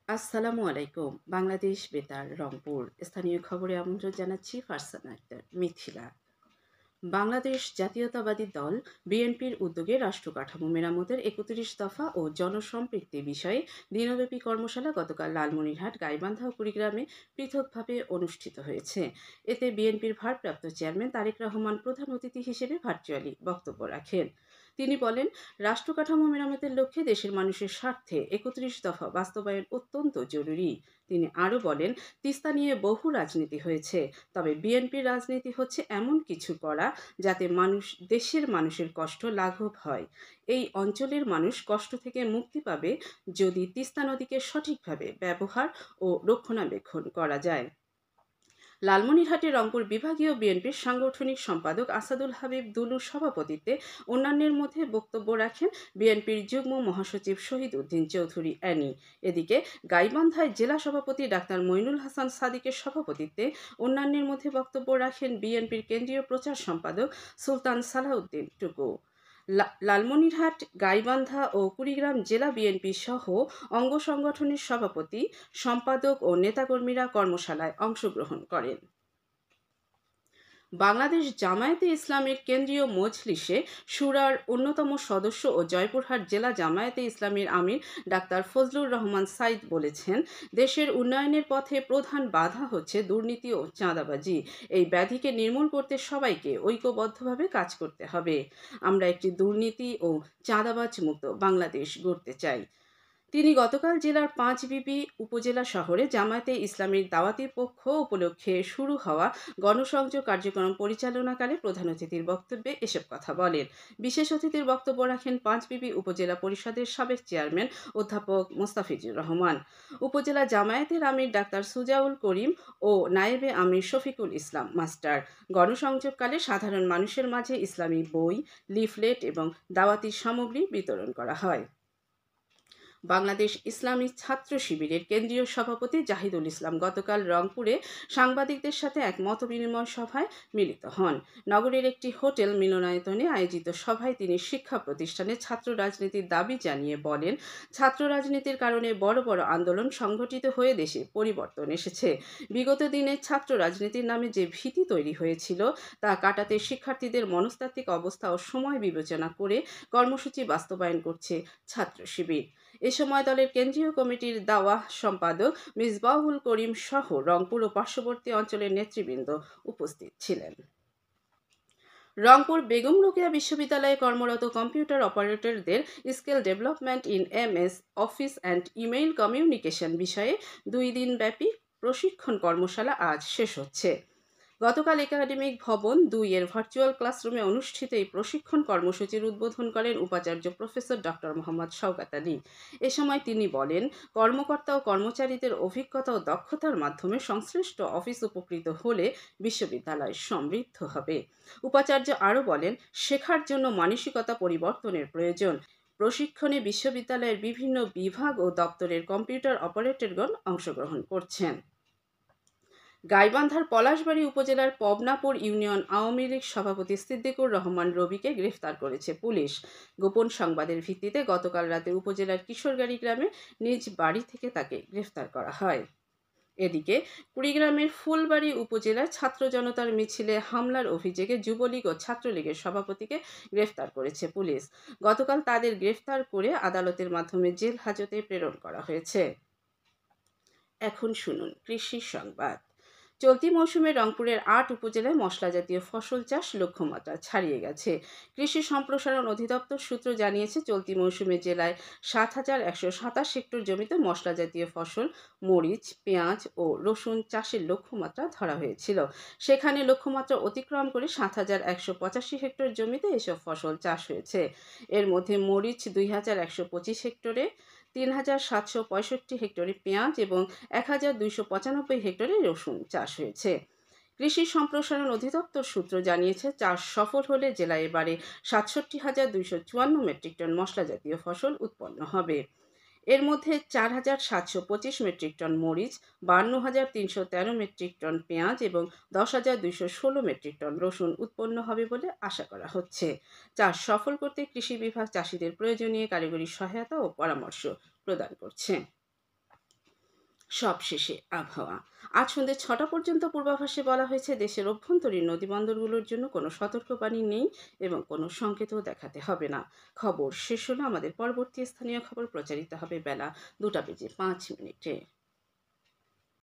আসসালামু আলাইকুম। বাংলাদেশ বেতার রংপুর স্থানীয় খবরে আমন্ত্রণ জানাচ্ছি ফারসানা আক্তার মিথিলা। বাংলাদেশ জাতীয়তাবাদী দল বিএনপির উদ্যোগে রাষ্ট্র কাঠামো মেরামতের ৩১ দফা ও জনসম্পৃক্তি বিষয়ে দিনব্যাপী কর্মশালা গতকাল লালমনিরহাট, গাইবান্ধা ও কুড়িগ্রামে পৃথকভাবে অনুষ্ঠিত হয়েছে। এতে বিএনপির ভারপ্রাপ্ত চেয়ারম্যান তারেক রহমান প্রধান অতিথি হিসেবে ভার্চুয়ালি বক্তব্য রাখেন। তিনি বলেন, রাষ্ট্র কাঠামো মেরামতের লক্ষ্যে দেশের মানুষের স্বার্থে ৩১ দফা বাস্তবায়ন অত্যন্ত জরুরি। তিনি আরও বলেন, তিস্তা নিয়ে বহু রাজনীতি হয়েছে, তবে বিএনপির রাজনীতি হচ্ছে এমন কিছু করা যাতে দেশের মানুষের কষ্ট লাঘব হয়। এই অঞ্চলের মানুষ কষ্ট থেকে মুক্তি পাবে যদি তিস্তা নদীকে সঠিকভাবে ব্যবহার ও রক্ষণাবেক্ষণ করা যায়। লালমনিরহাটে রংপুর বিভাগীয় বিএনপির সাংগঠনিক সম্পাদক আসাদুল হাবিব দুলুর সভাপতিত্বে অন্যান্যের মধ্যে বক্তব্য রাখেন বিএনপির যুগ্ম মহাসচিব শহীদ উদ্দিন চৌধুরী অ্যানি। এদিকে গাইবান্ধায় জেলা সভাপতি ডাক্তার মইনুল হাসান সাদিকের সভাপতিত্বে অন্যান্যের মধ্যে বক্তব্য রাখেন বিএনপির কেন্দ্রীয় প্রচার সম্পাদক সুলতান সালাউদ্দিন টুকু। লালমনিরহাট, গাইবান্ধা ও কুড়িগ্রাম জেলা বিএনপি সহ অঙ্গ সংগঠনের সভাপতি, সম্পাদক ও নেতাকর্মীরা কর্মশালায় অংশগ্রহণ করেন। বাংলাদেশ জামায়াতে ইসলামের কেন্দ্রীয় মজলিসে শুরার অন্যতম সদস্য ও জয়পুরহাট জেলা জামায়াতে ইসলামীর আমির ডাক্তার ফজলুর রহমান সাইদ বলেছেন, দেশের উন্নয়নের পথে প্রধান বাধা হচ্ছে দুর্নীতি ও চাঁদাবাজি। এই ব্যাধিকে নির্মূল করতে সবাইকে ঐক্যবদ্ধভাবে কাজ করতে হবে। আমরা একটি দুর্নীতি ও চাঁদাবাজ মুক্ত বাংলাদেশ গড়তে চাই। তিনি গতকাল জেলার পাঁচবিবি উপজেলা শহরে জামায়াতে ইসলামীর দাওয়াতি পক্ষ উপলক্ষে শুরু হওয়া গণসংযোগ কার্যক্রম পরিচালনাকালে প্রধান অতিথির বক্তব্যে এসব কথা বলেন। বিশেষ অতিথির বক্তব্য রাখেন পাঁচবিবি উপজেলা পরিষদের সাবেক চেয়ারম্যান অধ্যাপক মোস্তাফিজুর রহমান, উপজেলা জামায়াতের আমির ডাক্তার সুজাউল করিম ও নায়েবে আমির শফিকুল ইসলাম মাস্টার। গণসংযোগকালে সাধারণ মানুষের মাঝে ইসলামী বই, লিফলেট এবং দাওয়াতি সামগ্রী বিতরণ করা হয়। বাংলাদেশ ইসলামী ছাত্র শিবিরের কেন্দ্রীয় সভাপতি জাহিদুল ইসলাম গতকাল রংপুরে সাংবাদিকদের সাথে এক মতবিনিময় সভায় মিলিত হন। নগরের একটি হোটেল মিলনায়তনে আয়োজিত সভায় তিনি শিক্ষা প্রতিষ্ঠানে ছাত্র রাজনীতির দাবি জানিয়ে বলেন, ছাত্র রাজনীতির কারণে বড় বড় আন্দোলন সংঘটিত হয়ে দেশে পরিবর্তন এসেছে। বিগত দিনে ছাত্র রাজনীতির নামে যে ভীতি তৈরি হয়েছিল তা কাটাতে শিক্ষার্থীদের মনস্তাত্ত্বিক অবস্থা ও সময় বিবেচনা করে কর্মসূচি বাস্তবায়ন করছে ছাত্র শিবির। এ সময় দলের কেন্দ্রীয় কমিটির দাওয়াহ সম্পাদক মিসবাহুল করিম সহ রংপুর ও পার্শ্ববর্তী অঞ্চলের নেতৃবৃন্দ উপস্থিত ছিলেন। রংপুর বেগম রোকেয়া বিশ্ববিদ্যালয়ে কর্মরত কম্পিউটার অপারেটরদের skill development in MS office and email communication বিষয়ে 2 দিনব্যাপী প্রশিক্ষণ কর্মশালা আজ শেষ হচ্ছে। গতকাল একাডেমিক ভবন 2 এর ভার্চুয়াল ক্লাসরুমে অনুষ্ঠিত এই প্রশিক্ষণ কর্মসূচির উদ্বোধন করেন উপাচার্য প্রফেসর ডক্টর মোহাম্মদ শওকত আলী। এ সময় তিনি বলেন, কর্মকর্তা ও কর্মচারীদের অভিজ্ঞতা ও দক্ষতার মাধ্যমে সংশ্লিষ্ট অফিস উপকৃত হলে বিশ্ববিদ্যালয় সমৃদ্ধ হবে। উপাচার্য আরও বলেন, শেখার জন্য মানসিকতা পরিবর্তনের প্রয়োজন। প্রশিক্ষণে বিশ্ববিদ্যালয়ের বিভিন্ন বিভাগ ও দপ্তরের কম্পিউটার অপারেটরগণ অংশগ্রহণ করছেন। গাইবান্ধার পলাশবাড়ী উপজেলার পবনাপুর ইউনিয়ন আওয়ামী লীগ সভাপতি সিদ্দিকুর রহমান রবিকে গ্রেফতার করেছে পুলিশ। গোপন সংবাদের ভিত্তিতে গতকাল রাতে উপজেলার কিশোরগাড়ি গ্রামে নিজ বাড়ি থেকে তাকে গ্রেফতার করা হয়। এদিকে কুড়িগ্রামের ফুলবাড়ী উপজেলায় ছাত্র জনতার মিছিলে হামলার অভিযোগে যুবলীগ ও ছাত্রলীগের সভাপতিকে গ্রেফতার করেছে পুলিশ। গতকাল তাদের গ্রেফতার করে আদালতের মাধ্যমে জেল হাজতে প্রেরণ করা হয়েছে। এখন শুনুন কৃষি সংবাদ। চলতি মৌসুমে রংপুরের 8 উপজেলায় মশলা জাতীয় ফসল চাষ লক্ষ্যমাত্রা ছাড়িয়ে গেছে। কৃষি সম্প্রসারণ অধিদপ্তর সূত্র জানিয়েছে, চলতি মৌসুমে জেলায় 7,127 হেক্টর জমিতে মশলা জাতীয় ফসল, মরিচ, পেঁয়াজ ও রসুন চাষের লক্ষ্যমাত্রা ধরা হয়েছিল। সেখানে লক্ষ্যমাত্রা অতিক্রম করে 7,185 হেক্টর জমিতে এসব ফসল চাষ হয়েছে। এর মধ্যে মরিচ 2,125 হেক্টরে, 3,765 হেক্টরে পেঁয়াজ এবং 1,295 হেক্টরে রসুন চাষ হয়েছে। কৃষি সম্প্রসারণ অধিদপ্তর সূত্র জানিয়েছে, চাষ সফল হলে জেলায় এবারে 67,254 মেট্রিক টন মশলা জাতীয় ফসল উৎপন্ন হবে। এর মধ্যে 4,725 মেট্রিক টন মরিচ, 52,313 মেট্রিক টন পেঁয়াজ এবং 10,216 মেট্রিক টন রসুন উৎপন্ন হবে বলে আশা করা হচ্ছে। চাষ সফল করতে কৃষি বিভাগ চাষিদের প্রয়োজনীয় কারিগরি সহায়তা ও পরামর্শ প্রদান করছে। সবশেষে আবহাওয়া। আজ সন্ধ্যে ৬টা পর্যন্ত পূর্বাভাসে বলা হয়েছে দেশের অভ্যন্তরীণ নদীবন্দরগুলোর জন্য কোনো সতর্কবাণী নেই এবং কোনো সংকেতও দেখাতে হবে না। খবর শেষ হলো। আমাদের পরবর্তী স্থানীয় খবর প্রচারিত হবে বেলা ২টা বেজে ৫ মিনিটে।